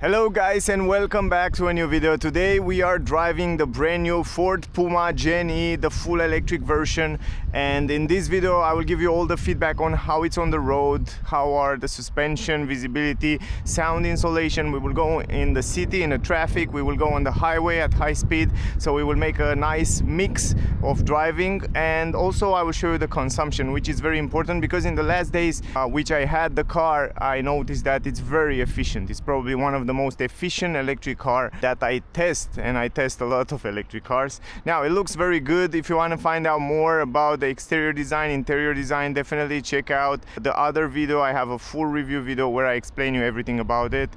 Hello guys and welcome back to a new video. Today we are driving the brand new Ford Puma Gen E, the full electric version, and in this video I will give you all the feedback on how it's on the road, how are the suspension, visibility, sound insulation. We will go in the city, in the traffic, we will go on the highway at high speed, so we will make a nice mix of driving, and also I will show you the consumption, which is very important because in the last days which I had the car, I noticed that it's very efficient. It's probably one of the most efficient electric car that I test, and I test a lot of electric cars. Now it looks very good. If you want to find out more about the exterior design, interior design, definitely check out the other video. I have a full review video where I explain you everything about it,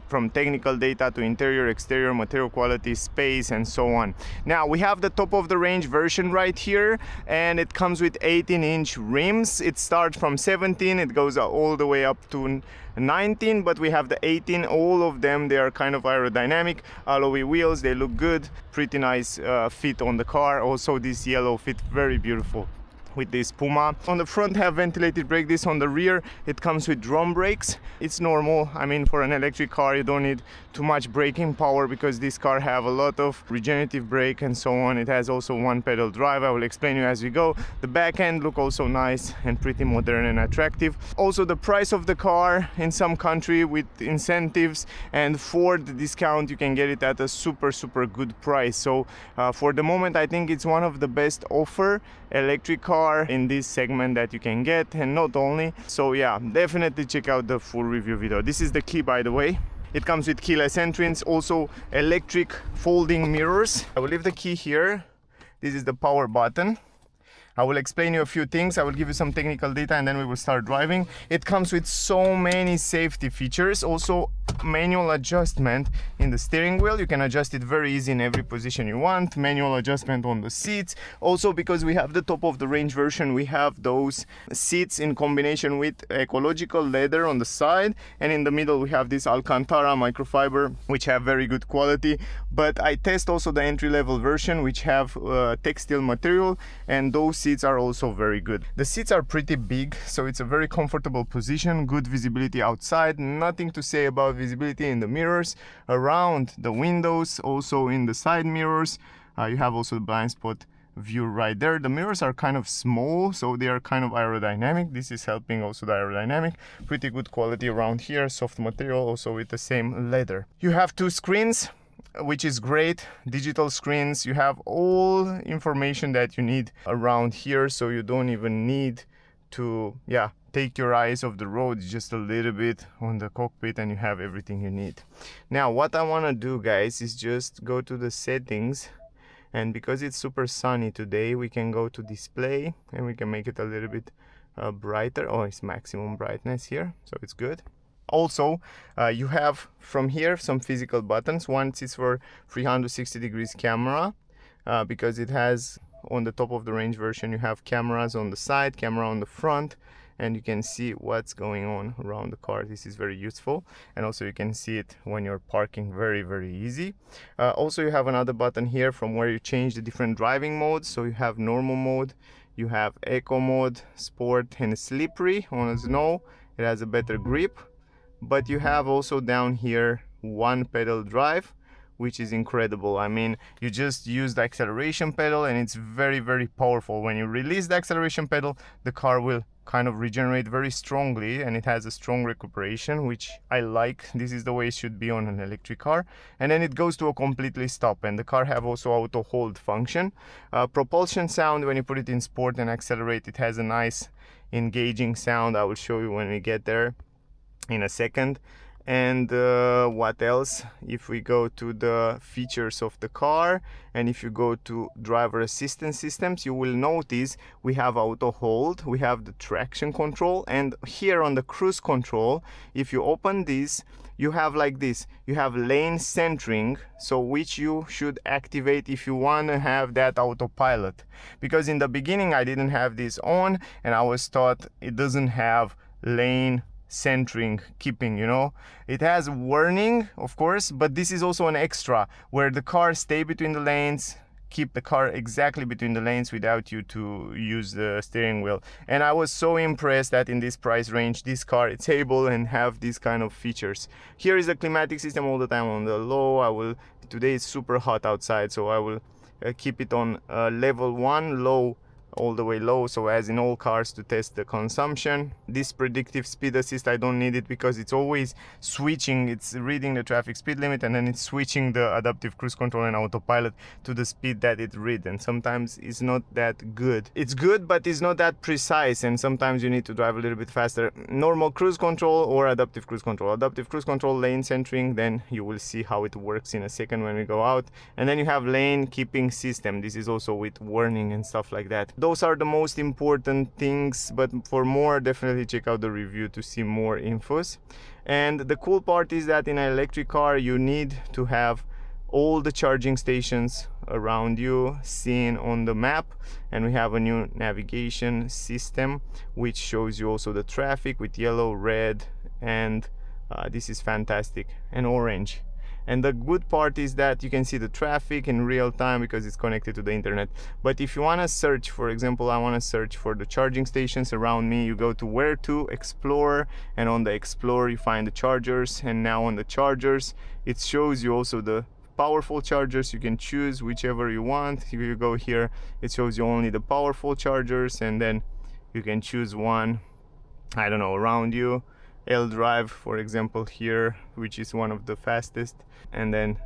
from technical data to interior, exterior, material quality, space, and so on. Now we have the top of the range version right here, and it comes with 18-inch rims. It starts from 17, it goes all the way up to 19, but we have the 18. All of them, they are kind of aerodynamic, alloy wheels. They look good, pretty nice fit on the car. Also this yellow fit very beautiful with this Puma. On the front have ventilated brake discs. On the rear it comes with drum brakes. It's normal. I mean, for an electric car you don't need too much braking power because this car have a lot of regenerative brake and so on. It has also one pedal drive. I will explain you as we go. The back end look also nice and pretty modern and attractive. Also the price of the car in some country with incentives and Ford discount, you can get it at a super good price. So for the moment I think it's one of the best offer electric car in this segment that you can get, and not only. So yeah, definitely check out the full review video. This is the key, by the way. It comes with keyless entrance, also electric folding mirrors. I will leave the key here. This is the power button. I will explain you a few things. I will give you some technical data and then we will start driving. It comes with so many safety features. Also manual adjustment in the steering wheel. You can adjust it very easy in every position you want. Manual adjustment on the seats. Also, because we have the top of the range version, we have those seats in combination with ecological leather on the side, and in the middle we have this Alcantara microfiber, which have very good quality. But I test also the entry-level version, which have textile material, and those seats are also very good. The seats are pretty big, so it's a very comfortable position, good visibility outside. Nothing to say about visibility in the mirrors, around the windows, also in the side mirrors. You have also the blind spot view right there. The mirrors are kind of small, so they are kind of aerodynamic. This is helping also the aerodynamic. Pretty good quality around here, soft material, also with the same leather. You have two screens, which is great. Digital screens. You have all information that you need around here, so you don't even need to take your eyes off the road, just a little bit on the cockpit, and you have everything you need. Now what I want to do, guys, is just go to the settings, and because it's super sunny today, we can go to display and we can make it a little bit brighter. Oh, it's maximum brightness here, so it's good. Also, you have from here some physical buttons. One is for 360 degrees camera, because it has, on the top of the range version, you have cameras on the side, camera on the front, and you can see what's going on around the car. This is very useful, and also you can see it when you're parking, very easy. Also, you have another button here from where you change the different driving modes. So you have normal mode, you have eco mode, sport, and slippery. On snow it has a better grip. But you have also down here one pedal drive, which is incredible. I mean, you just use the acceleration pedal and it's very powerful. When you release the acceleration pedal, the car will kind of regenerate very strongly, and it has a strong recuperation, which I like. This is the way it should be on an electric car. And then it goes to a completely stop, and the car have also auto hold function. Propulsion sound, when you put it in sport and accelerate, it has a nice engaging sound. I will show you when we get there in a second. And what else? If we go to the features of the car, and if you go to driver assistance systems, you will notice we have auto hold, we have the traction control, and here on the cruise control, if you open this, you have like this, you have lane centering, so which you should activate if you want to have that autopilot. Because in the beginning I didn't have this on, and I was taught it doesn't have lane centering, keeping, you know. It has warning, of course, but this is also an extra where the car stay between the lanes, keep the car exactly between the lanes without you to use the steering wheel. And I was so impressed that in this price range this car it's able and have these kind of features. Here is the climatic system all the time on the low. Today it's super hot outside, so I will keep it on level 1 low, all the way low, so as in all cars, to test the consumption. This predictive speed assist, I don't need it because it's always switching. It's reading the traffic speed limit and then it's switching the adaptive cruise control and autopilot to the speed that it reads, and sometimes it's not that good. It's good, but it's not that precise, and sometimes you need to drive a little bit faster. Normal cruise control or adaptive cruise control. Adaptive cruise control, lane centering, then you will see how it works in a second when we go out. And then you have lane keeping system. This is also with warning and stuff like that. Those are the most important things, but for more, definitely check out the review to see more infos. And the cool part is that in an electric car you need to have all the charging stations around you seen on the map, and we have a new navigation system which shows you also the traffic with yellow, red, and this is fantastic, and orange. And the good part is that you can see the traffic in real time because it's connected to the internet. But if you want to search, for example, I want to search for the charging stations around me, you go to where to explore, and on the explore you find the chargers. And now on the chargers it shows you also the powerful chargers. You can choose whichever you want. If you go here, it shows you only the powerful chargers, and then you can choose one, I don't know, around you. L drive, for example, here, which is one of the fastest, and then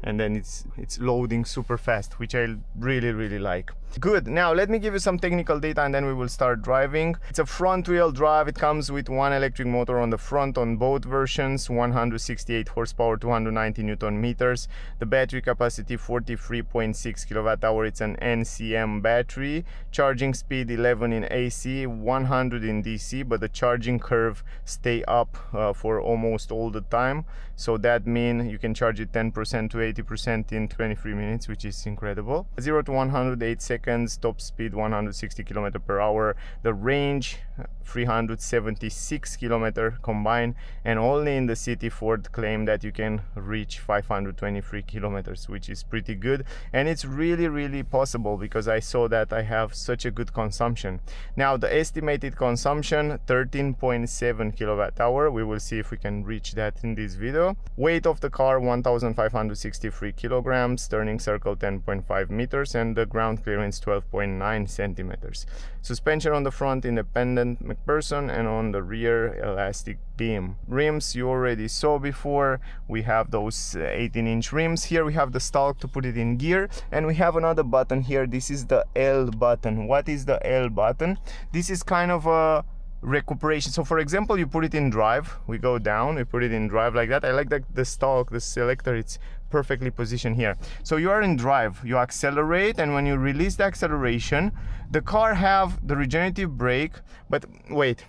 it's loading super fast, which I really like. Good. Now let me give you some technical data and then we will start driving. It's a front wheel drive. It comes with one electric motor on the front on both versions, 168 horsepower, 290 Newton meters. The battery capacity 43.6 kilowatt hour. It's an NCM battery. Charging speed 11 in AC, 100 in DC, but the charging curve stay up for almost all the time. So that means you can charge it 10% to 80% in 23 minutes, which is incredible. 0 to 100, 8 seconds, top speed 160 km per hour. The range 376 km combined, and only in the city Ford claimed that you can reach 523 kilometers, which is pretty good. And it's really possible because I saw that I have such a good consumption. Now the estimated consumption 13.7 kilowatt hour. We will see if we can reach that in this video. Weight of the car 1563 kilograms, turning circle 10.5 meters, and the ground clearance 12.9 centimeters. Suspension on the front independent MacPherson, and on the rear elastic beam. Rims you already saw before. We have those 18-inch rims. Here we have the stalk to put it in gear, and we have another button here. This is the L button. What is the L button? This is kind of a recuperation. So for example, you put it in drive, we go down, we put it in drive like that. I like that the stalk, the selector, it's perfectly positioned here. So you are in drive, you accelerate, and when you release the acceleration, the car have the regenerative brake. But wait,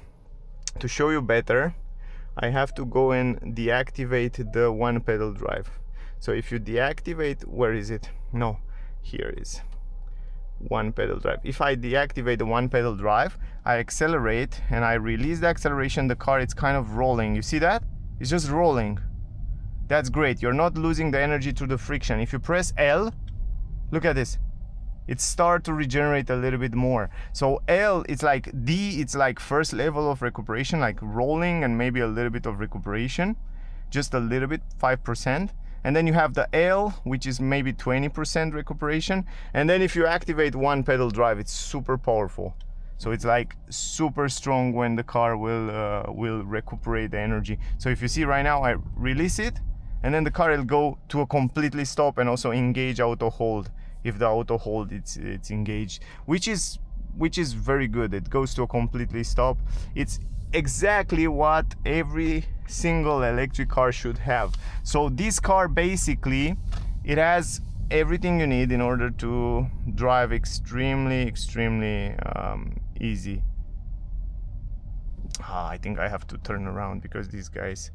to show you better, I have to go and deactivate the one pedal drive. So if you deactivate, where is it? No, here it is. One pedal drive. If I deactivate the one pedal drive, I accelerate and I release the acceleration, the car it's kind of rolling. You see that? It's just rolling. That's great. You're not losing the energy through the friction. If you press L, look at this. It starts to regenerate a little bit more. So L, it's like D, it's like first level of recuperation, like rolling and maybe a little bit of recuperation, just a little bit, 5%. And then you have the L, which is maybe 20% recuperation. And then if you activate one pedal drive, it's super powerful. So it's like super strong when the car will recuperate the energy. So if you see right now, I release it, and then the car will go to a completely stop and also engage auto hold. If the auto hold it's engaged, which is very good. It goes to a completely stop. It's exactly what every single electric car should have. So this car basically, it has everything you need in order to drive extremely easy. I think I have to turn around because these guys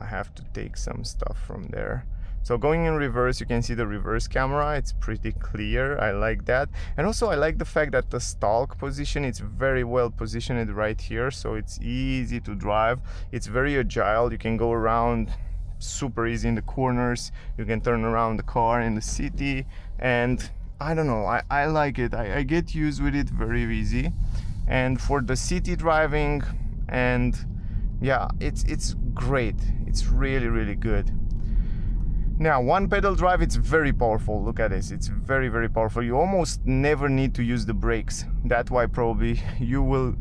have to take some stuff from there. So going in reverse, you can see the reverse camera. It's pretty clear. I like that. And also I like the fact that the stalk position, it's very well positioned right here. So it's easy to drive. It's very agile. You can go around super easy in the corners. You can turn around the car in the city, and I don't know, I like it. I get used with it very easy. And for the city driving, and yeah, it's great. It's really good. Now, one pedal drive, it's very powerful. Look at this, it's very powerful. You almost never need to use the brakes. That's why probably you will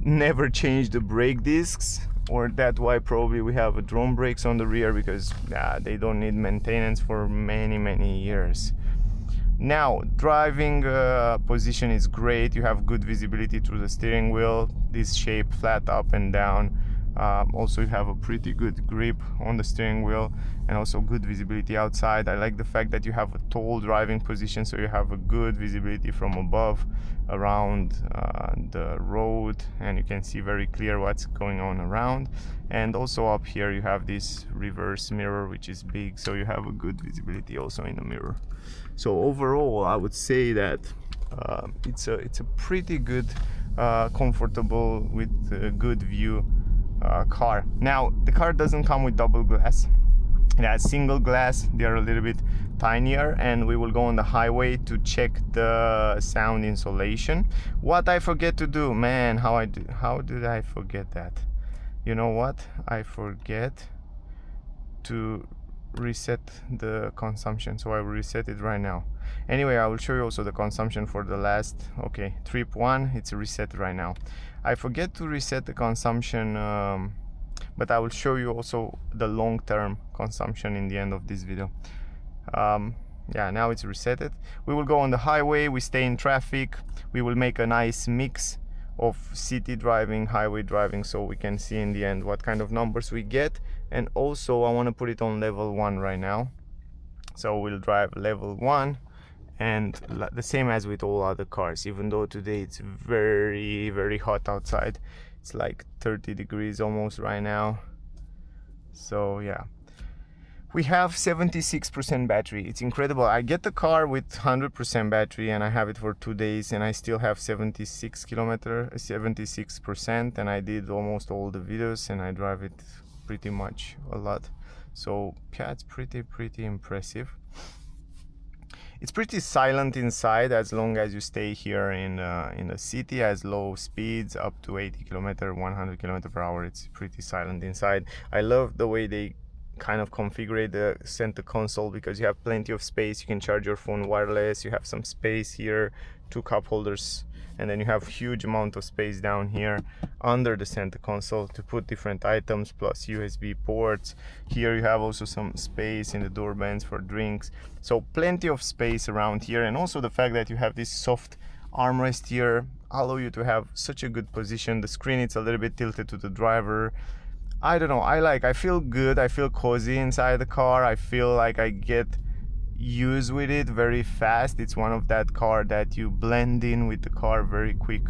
never change the brake discs, or that's why probably we have a drum brakes on the rear, because they don't need maintenance for many years. Now, driving position is great. You have good visibility through the steering wheel, this shape, flat up and down. Also, you have a pretty good grip on the steering wheel, and also good visibility outside. I like the fact that you have a tall driving position, so you have a good visibility from above around the road, and you can see very clear what's going on around. And also up here you have this reverse mirror, which is big, so you have a good visibility also in the mirror. So overall, I would say that it's a pretty good, comfortable, with a good view car. Now, the car doesn't come with double glass. It has single glass. They are a little bit tinier, and we will go on the highway to check the sound insulation. What I forget to do, man, how did I forget that? You know what? I forget to reset the consumption, so I will reset it right now. Anyway, I will show you also the consumption for the last, okay, trip 1. It's reset right now. I forget to reset the consumption, but I will show you also the long-term consumption in the end of this video. Yeah, now it's resetted. We will go on the highway, we stay in traffic, we will make a nice mix of city driving, highway driving, so we can see in the end what kind of numbers we get. And also I want to put it on level 1 right now, so we'll drive level 1, and the same as with all other cars, even though today it's very hot outside. It's like 30 degrees almost right now. So yeah, we have 76% battery. It's incredible. I get the car with 100% battery, and I have it for 2 days, and I still have 76%, and I did almost all the videos, and I drive it pretty much a lot. So yeah, it's pretty impressive. It's pretty silent inside as long as you stay here in the city. Has low speeds up to 80 km, 100 km per hour. It's pretty silent inside. I love the way they kind of configure the center console, because you have plenty of space. You can charge your phone wireless. You have some space here, 2 cup holders, and then you have huge amount of space down here under the center console to put different items, plus USB ports. Here you have also some space in the door bands for drinks, so plenty of space around here. And also the fact that you have this soft armrest here allow you to have such a good position. The screen, it's a little bit tilted to the driver. I don't know, I feel good, I feel cozy inside the car. I feel like I get used with it very fast. It's one of that car that you blend in with the car very quick,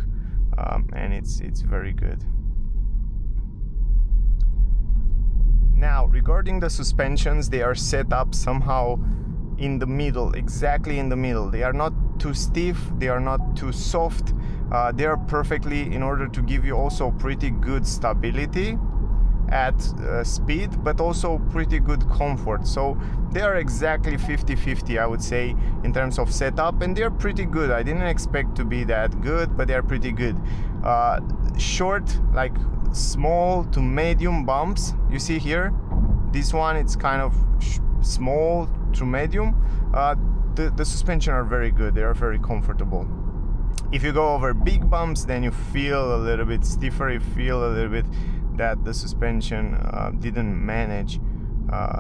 and it's very good. Now, regarding the suspensions, they are set up somehow in the middle, exactly in the middle. They are not too stiff, they are not too soft. They are perfectly, in order to give you also pretty good stability at speed, but also pretty good comfort. So they are exactly 50-50, I would say, in terms of setup, and they're pretty good. I didn't expect to be that good, but they're pretty good. Short, like small to medium bumps, you see here. This one, it's kind of small to medium. The suspension are very good, they are very comfortable. If you go over big bumps, then you feel a little bit stiffer, you feel a little bit that the suspension didn't manage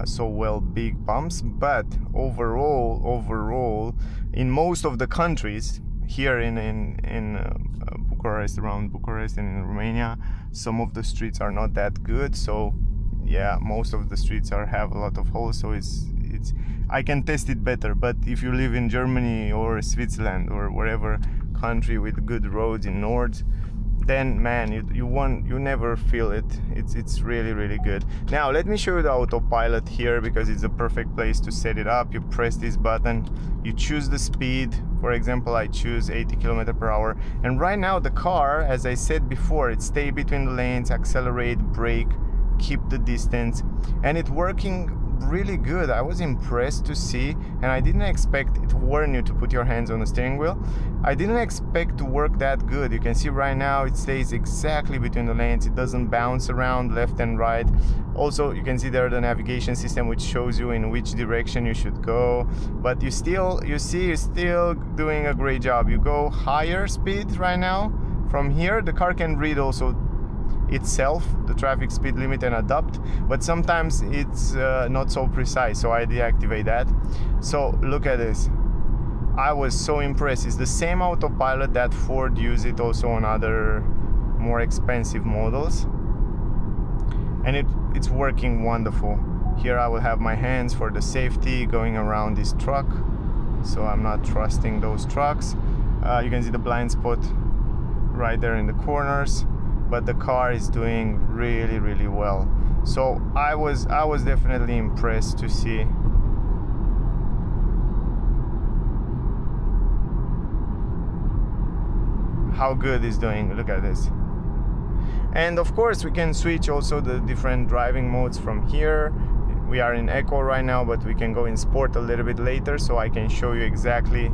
so well big bumps. But overall, in most of the countries, here in Bucharest, around Bucharest and in Romania, some of the streets are not that good. So yeah, most of the streets have a lot of holes, so it's I can test it better. But if you live in Germany or Switzerland or wherever country with good roads in north, then man, you never feel it. It's really good. Now let me show you the autopilot here, because it's a perfect place to set it up. You press this button, you choose the speed. For example, I choose 80 km per hour, and right now the car, as I said before, it stays between the lanes, accelerate, brake, keep the distance, and it's working really good. I was impressed to see, and I didn't expect it to warn you to put your hands on the steering wheel. I didn't expect to work that good. You can see right now it stays exactly between the lanes. It doesn't bounce around left and right. Also, you can see there the navigation system which shows you in which direction you should go, but you're still doing a great job. You go higher speed right now. From here the car can read also itself the traffic speed limit and adapt, but sometimes it's not so precise, so I deactivate that. So look at this. I was so impressed. It's the same autopilot that Ford used it also on other more expensive models, and it's working wonderful. Here I will have my hands for the safety going around this truck, so I'm not trusting those trucks. You can see the blind spot right there in the corners, but the car is doing really well. So I was definitely impressed to see. How good it's doing. Look at this. And of course we can switch also the different driving modes from here. We are in Eco right now, but we can go in Sport a little bit later, so I can show you exactly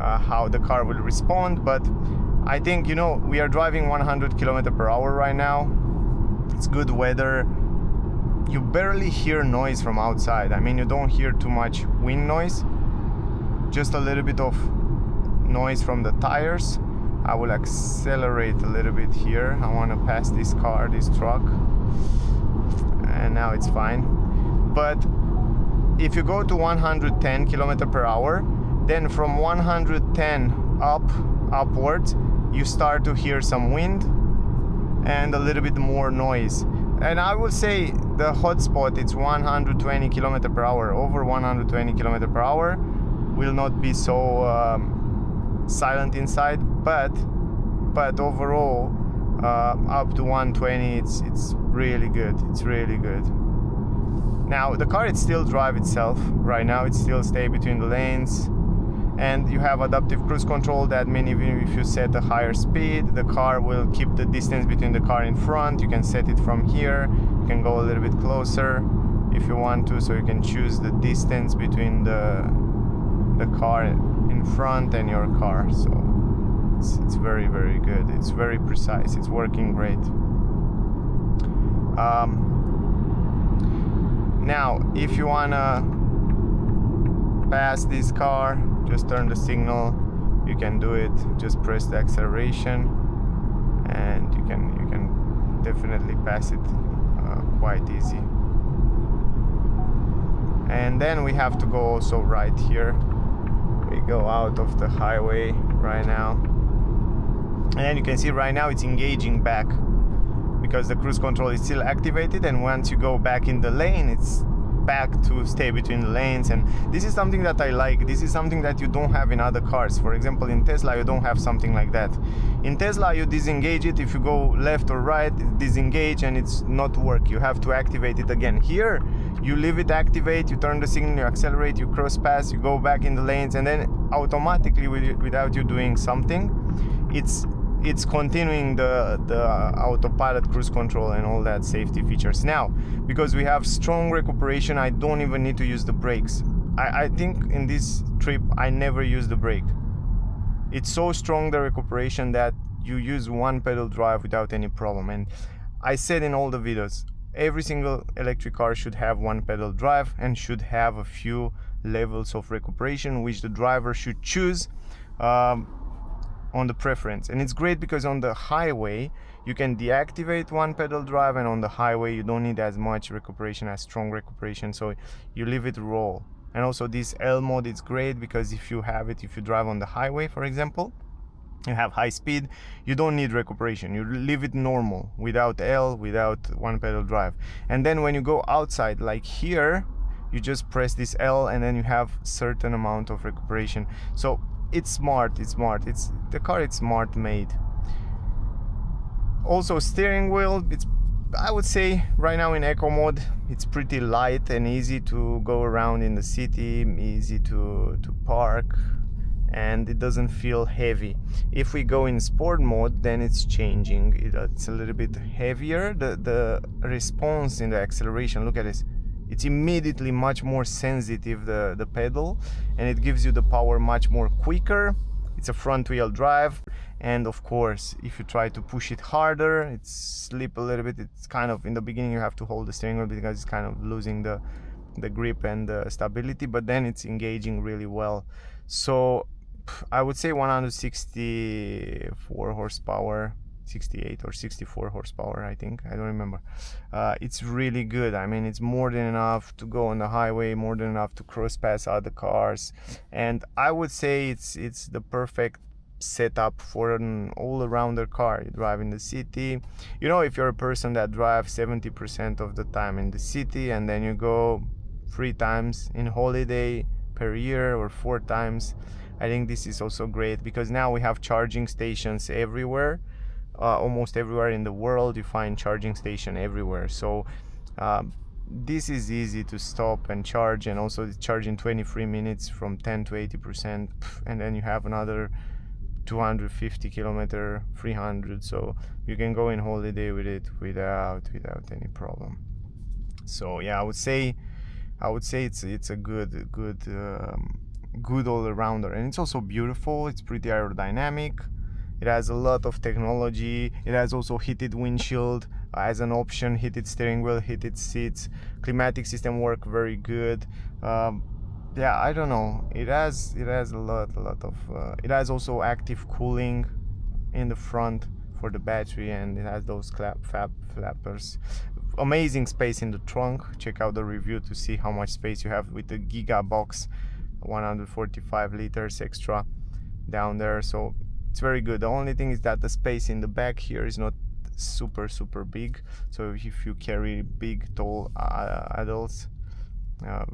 how the car will respond. But I think, you know, we are driving 100 km/h right now. It's good weather. You barely hear noise from outside. I mean, you don't hear too much wind noise, just a little bit of noise from the tires. I will accelerate a little bit here. I want to pass this truck, and now it's fine. But if you go to 110 km/h, then from 110 upwards, you start to hear some wind and a little bit more noise. And I would say the hotspot, it's 120 km/h. Over 120 km/h will not be so silent inside, but overall up to 120 it's really good. It's really good. Now the car, it still drive itself right now. It still stay between the lanes. And you have adaptive cruise control. That means even if you set a higher speed, the car will keep the distance between the car in front. You can set it from here. You can go a little bit closer if you want to, so you can choose the distance between the car in front and your car. So it's very good. It's very precise. It's working great. Now if you wanna pass this car, just turn the signal. You can do it. Just press the acceleration, and you can definitely pass it quite easy. And then we have to go also right here. We go out of the highway right now, and then you can see right now it's engaging back because the cruise control is still activated, and once you go back in the lane, it's back to stay between the lanes. And this is something that I like. This is something that you don't have in other cars. For example, in Tesla you don't have something like that. In Tesla you disengage it. If you go left or right, it disengage and it's not work. You have to activate it again. Here you leave it activate, you turn the signal, you accelerate, you cross pass, you go back in the lanes, and then automatically without you doing something, it's continuing the autopilot cruise control and all that safety features. Now, because we have strong recuperation, I don't even need to use the brakes. I think in this trip I never use the brake. It's so strong, the recuperation, that you use one pedal drive without any problem. And I said in all the videos, every single electric car should have one pedal drive and should have a few levels of recuperation which the driver should choose on the preference. And it's great because on the highway you can deactivate one pedal drive, and on the highway you don't need as much recuperation, as strong recuperation, so you leave it raw. And also this L mode is great because if you drive on the highway, for example, you have high speed, you don't need recuperation, you leave it normal without L, without one pedal drive. And then when you go outside, like here, you just press this L and then you have certain amount of recuperation. So it's smart. The car, it's smart made. Also steering wheel, I would say right now in eco mode, it's pretty light and easy to go around in the city, easy to park, and it doesn't feel heavy. If we go in sport mode, then it's changing. It's a little bit heavier. The response in the acceleration, look at this, it's immediately much more sensitive, the pedal, and it gives you the power much more quicker. It's a front wheel drive, and of course if you try to push it harder, it's slip a little bit. It's kind of, in the beginning you have to hold the steering wheel because it's kind of losing the grip and the stability, but then it's engaging really well. So I would say 164 horsepower, 68 or 64 horsepower, I think, I don't remember. It's really good. I mean, it's more than enough to go on the highway, more than enough to cross pass other cars, and I would say it's the perfect setup for an all-arounder car. You drive in the city, you know, if you're a person that drives 70% of the time in the city, and then you go 3 times in holiday per year or 4 times, I think this is also great, because now we have charging stations everywhere. Almost everywhere in the world you find charging station everywhere, so this is easy to stop and charge, and also it's charging 23 minutes from 10 to 80%, and then you have another 250 kilometer, 300, so you can go in holiday with it without any problem. So yeah, I would say it's a good all-arounder, and it's also beautiful. It's pretty aerodynamic. It has a lot of technology. It has also heated windshield as an option, heated steering wheel, heated seats, climatic system work very good. Yeah, I don't know. It has a lot of. It has also active cooling in the front for the battery, and it has those flappers. Amazing space in the trunk. Check out the review to see how much space you have with the Giga box, 145 liters extra down there. So it's very good. The only thing is that the space in the back here is not super big, so if you carry big tall adults,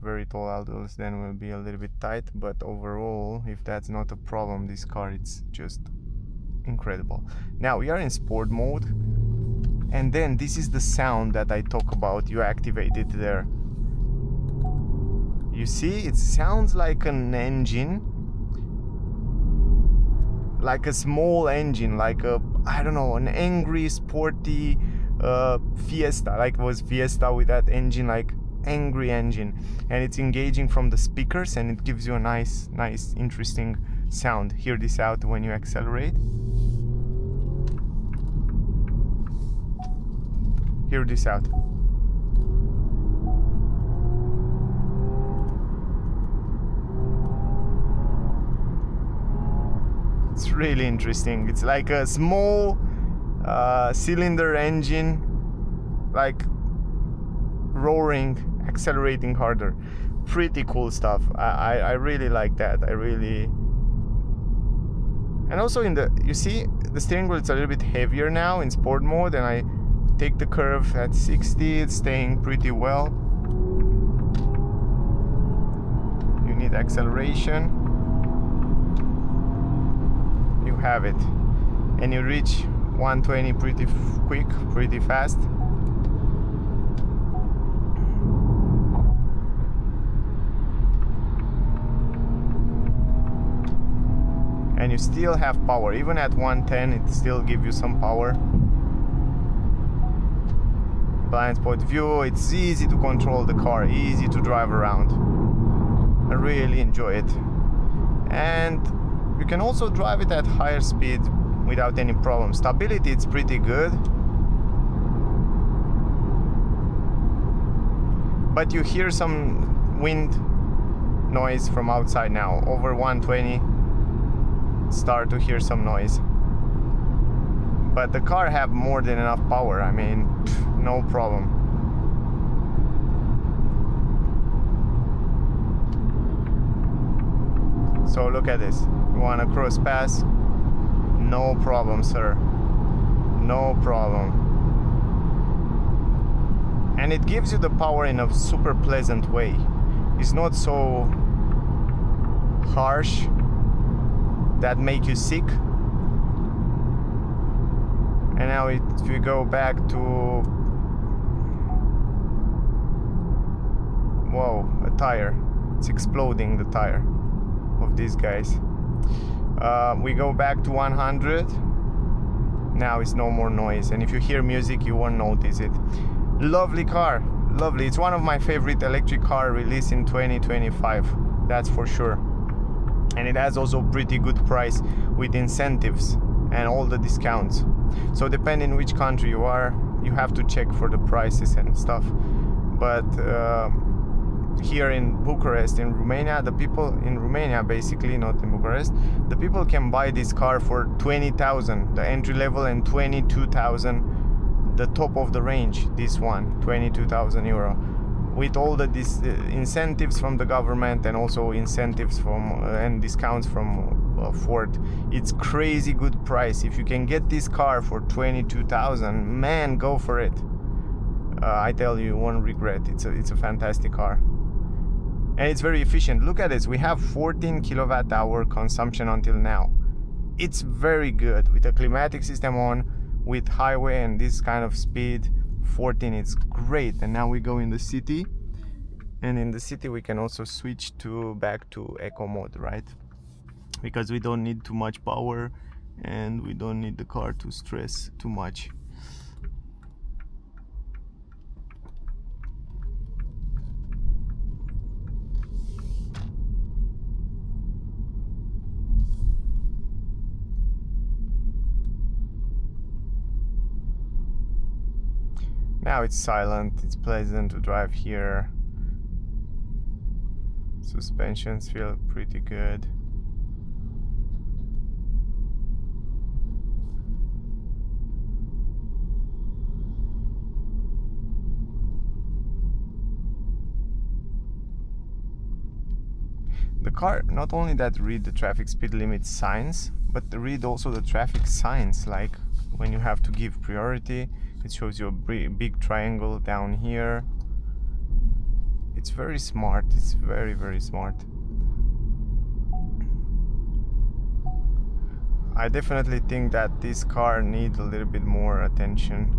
very tall adults, then will be a little bit tight. But overall, if that's not a problem, this car, it's just incredible. Now we are in sport mode, and then this is the sound that I talk about. You activate it there, you see, it sounds like an engine, like a small engine, like a, I don't know, an angry sporty Fiesta, like it was Fiesta with that engine, like angry engine, and it's engaging from the speakers, and it gives you a nice interesting sound. Hear this out when you accelerate. Hear this out. It's really interesting. It's like a small cylinder engine, like roaring, accelerating harder. Pretty cool stuff. I really like that. I really. And also in the, you see, the steering wheel, it's a little bit heavier now in sport mode, and I take the curve at 60. It's staying pretty well. You need acceleration. You have it, and you reach 120 pretty quick, pretty fast. And you still have power. Even at 110, it still gives you some power. Blind spot view, it's easy to control the car, easy to drive around. I really enjoy it. And you can also drive it at higher speed without any problem. Stability, it's pretty good. But you hear some wind noise from outside now. Over 120, start to hear some noise. But the car have more than enough power. I mean, no problem. So look at this. You want to cross pass? No problem, sir. No problem. And it gives you the power in a super pleasant way. It's not so harsh that make you sick. And now if we go back to, whoa, a tire. It's exploding, the tire of these guys. We go back to 100. Now it's no more noise, and if you hear music you won't notice it. Lovely car, lovely. It's one of my favorite electric car released in 2025, that's for sure. And it has also pretty good price with incentives and all the discounts. So depending which country you are, you have to check for the prices and stuff. But here in Bucharest, in Romania, the people in Romania, basically not in Bucharest, the people can buy this car for 20,000, the entry level, and 22,000 the top of the range. This one, 22,000 euro, with all the incentives from the government and also incentives from and discounts from Ford. It's crazy good price. If you can get this car for 22,000, man, go for it. I tell you, you won't regret. It's a fantastic car. And it's very efficient. Look at this. We have 14 kilowatt hour consumption until now. It's very good with a climatic system on, with highway and this kind of speed. 14, it's great. And now we go in the city, and in the city we can also switch back to eco mode, right? Because we don't need too much power and we don't need the car to stress too much. Now it's silent, it's pleasant to drive here. Suspensions feel pretty good. The car not only that read the traffic speed limit signs, but read also the traffic signs, like when you have to give priority. It shows you a big triangle down here. It's very smart. It's very, very smart. I definitely think that this car needs a little bit more attention,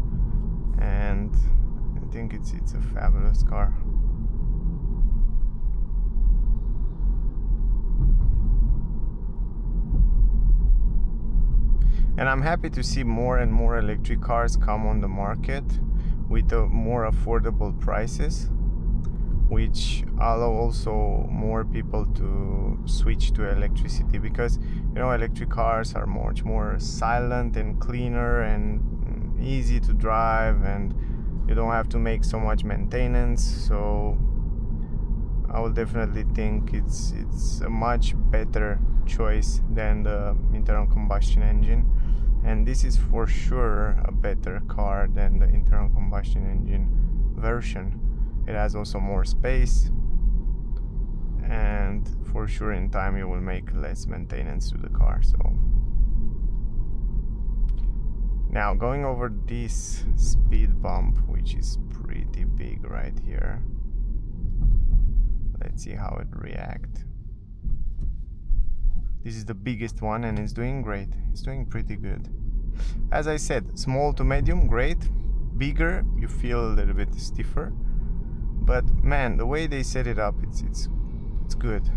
and I think it's a fabulous car. And I'm happy to see more and more electric cars come on the market with more affordable prices, which allow also more people to switch to electricity, because you know, electric cars are much more silent and cleaner and easy to drive, and you don't have to make so much maintenance. So I will definitely think it's a much better choice than the internal combustion engine, and this is for sure a better car than the internal combustion engine version. It has also more space, and for sure in time you will make less maintenance to the car. So now going over this speed bump, which is pretty big right here, let's see how it reacts. This is the biggest one and it's doing great. It's doing pretty good. As I said, small to medium, great. Bigger, you feel a little bit stiffer. But man, the way they set it up, it's good.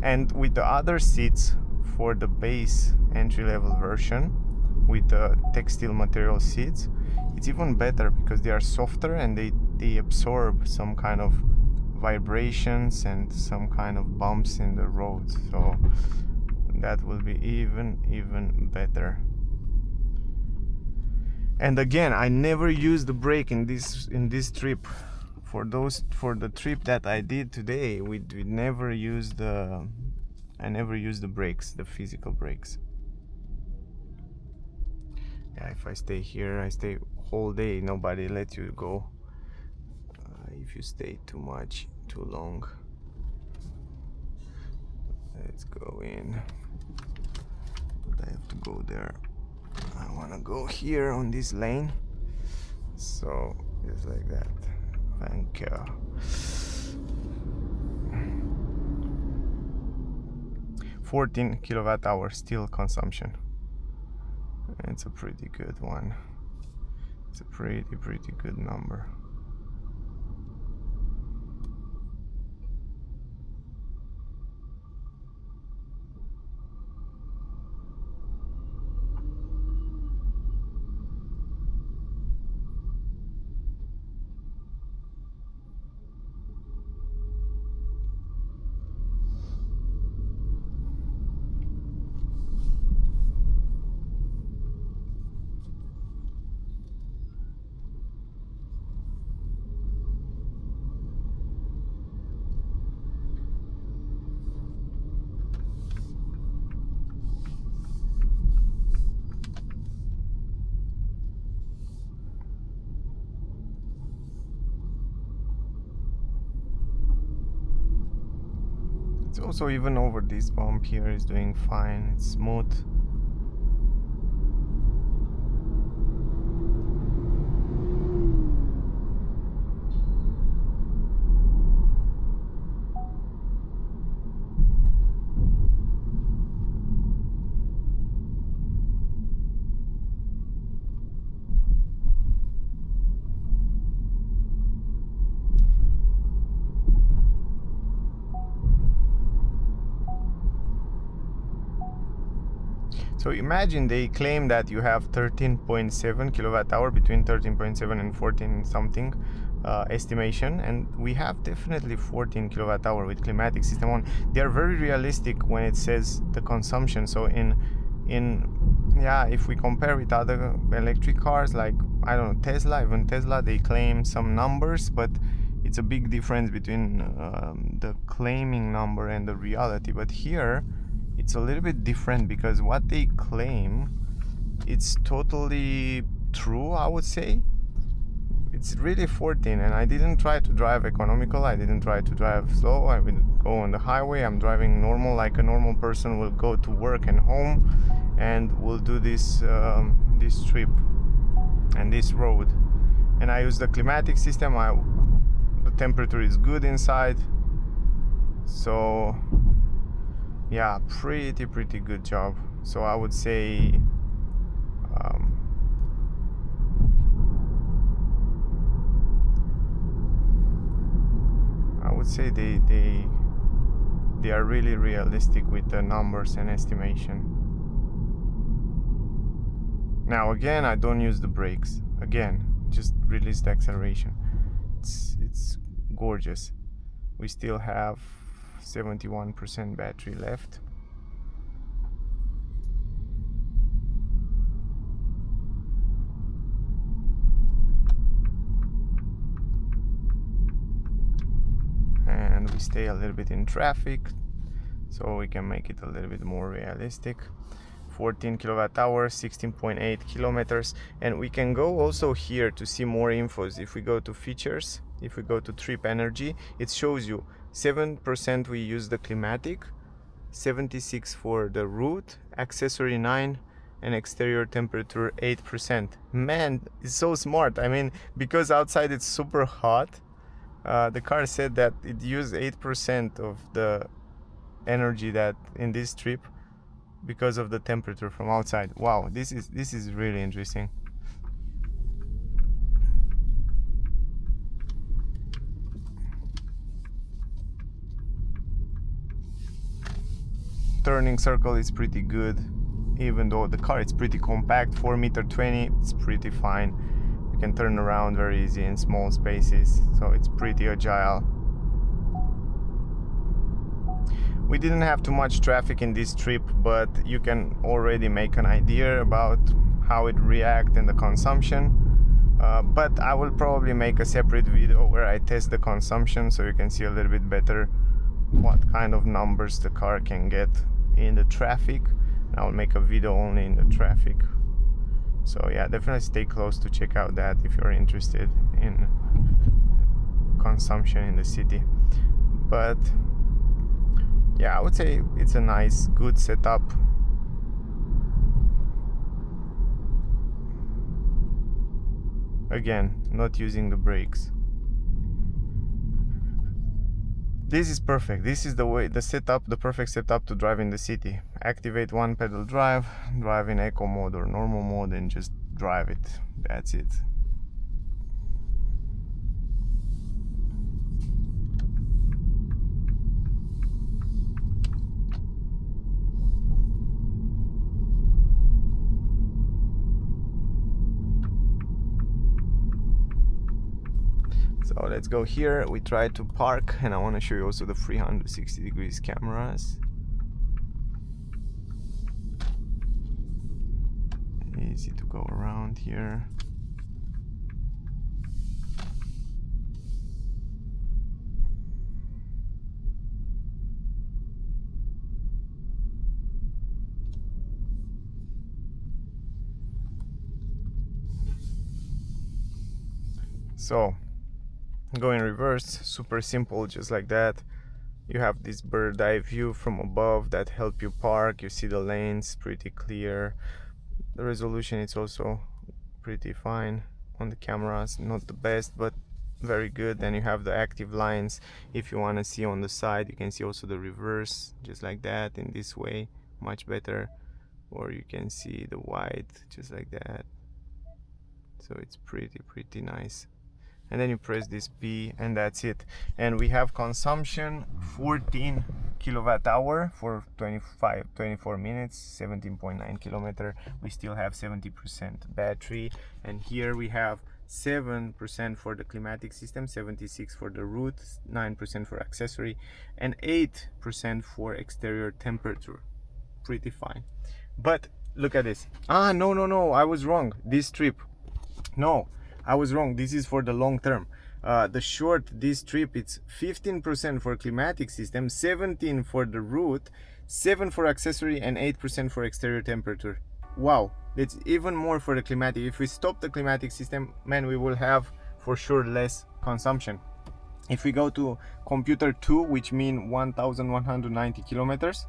And with the other seats for the base entry-level version, with the textile material seats, it's even better because they are softer and they absorb some kind of vibrations and some kind of bumps in the road. So that will be even better. And again, I never used the brake in this trip. For the trip that I did today, we never used I never used the brakes, the physical brakes. Yeah, if I stay here, I stay whole day. Nobody lets you go if you stay too long. Let's go in. But I have to go there. I want to go here on this lane. So just like that. Thank you. 14 kilowatt hour steel consumption. It's a pretty good one. It's a pretty good number. also even over this bump here is doing fine. It's smooth. So imagine they claim that you have 13.7 kilowatt hour, between 13.7 and 14 something estimation, and we have definitely 14 kilowatt hour with climatic system on. They are very realistic when it says the consumption. So if we compare with other electric cars like, I don't know, Tesla, even Tesla, they claim some numbers, but it's a big difference between the claiming number and the reality. But here it's a little bit different, because what they claim, it's totally true, I would say. It's really 14, and I didn't try to drive economical, I didn't try to drive slow, I will go on the highway, I'm driving normal, like a normal person will go to work and home, and will do this this trip and this road. And I use the climatic system, the temperature is good inside, so yeah, pretty good job. So I would say they are really realistic with the numbers and estimation. Now again, I don't use the brakes. Again, just release the acceleration. It's gorgeous. We still have 71% battery left. And we stay a little bit in traffic, so we can make it a little bit more realistic. 14 kilowatt hours, 16.8 kilometers. And we can go also here to see more infos. If we go to features, if we go to trip energy, it shows you 7% we use the climatic, 76 for the route, accessory 9, and exterior temperature 8%. Man, it's so smart. I mean, because outside it's super hot, the car said that it used 8% of the energy that in this trip because of the temperature from outside. Wow, this is really interesting. Turning circle is pretty good, even though the car is pretty compact, 4.20 m, it's pretty fine. You can turn around very easy in small spaces, so it's pretty agile. We didn't have too much traffic in this trip, but you can already make an idea about how it reacts and the consumption. But I will probably make a separate video where I test the consumption, so you can see a little bit better what kind of numbers the car can get in the traffic. And I'll make a video only in the traffic. So yeah, definitely stay close to check out that if you're interested in consumption in the city. But yeah, I would say it's a nice, good setup. Again, not using the brakes. This is perfect. This is the way, the perfect setup to drive in the city. Activate one pedal drive, drive in eco mode or normal mode, and just drive it. That's it. So let's go here. We try to park, and I want to show you also the 360 degrees cameras. Easy to go around here. So go in reverse, super simple, just like that. You have this bird eye view from above that help you park. You see the lanes pretty clear. The resolution is also pretty fine on the cameras, not the best but very good. Then you have the active lines. If you want to see on the side, you can see also the reverse just like that, in this way, much better. Or you can see the wide just like that. So it's pretty nice. And then you press this P and that's it. And we have consumption 14 kilowatt hour for 24 minutes, 17.9 kilometer. We still have 70% battery, and here we have 7% for the climatic system, 76 for the root, 9% for accessory, and 8% for exterior temperature. Pretty fine. But look at this. No, I was wrong. This trip, no, I was wrong. This is for the long term. The short, this trip, it's 15% for climatic system, 17 for the root, 7 for accessory, and 8% for exterior temperature. Wow, it's even more for the climatic. If we stop the climatic system, man, we will have for sure less consumption. If we go to computer 2, which means 1190 kilometers,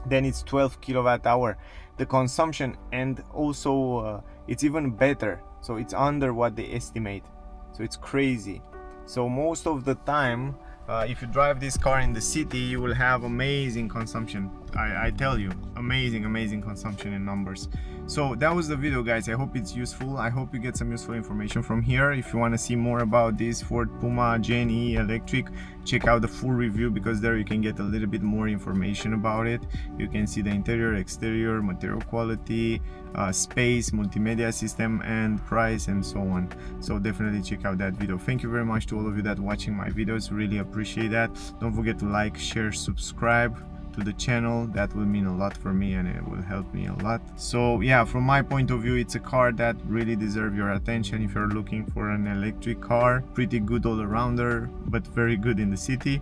then it's 12 kilowatt hour the consumption, and also it's even better. So it's under what they estimate. So it's crazy. So most of the time, if you drive this car in the city, you will have amazing consumption. I tell you, amazing consumption in numbers. So that was the video, guys. I hope it's useful. I hope you get some useful information from here. If you want to see more about this Ford Puma Gen E electric, check out the full review, because there you can get a little bit more information about it. You can see the interior, exterior, material quality, space, multimedia system, and price, and so on. So definitely check out that video. Thank you very much to all of you that watching my videos. Really appreciate that. Don't forget to like, share, subscribe to the channel. That will mean a lot for me, and it will help me a lot. So yeah, from my point of view, it's a car that really deserves your attention. If you're looking for an electric car, pretty good all-arounder, but very good in the city,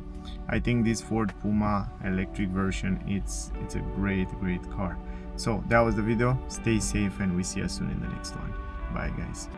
I think this Ford Puma electric version, it's a great car. So that was the video. Stay safe, and we see you soon in the next one. Bye, guys.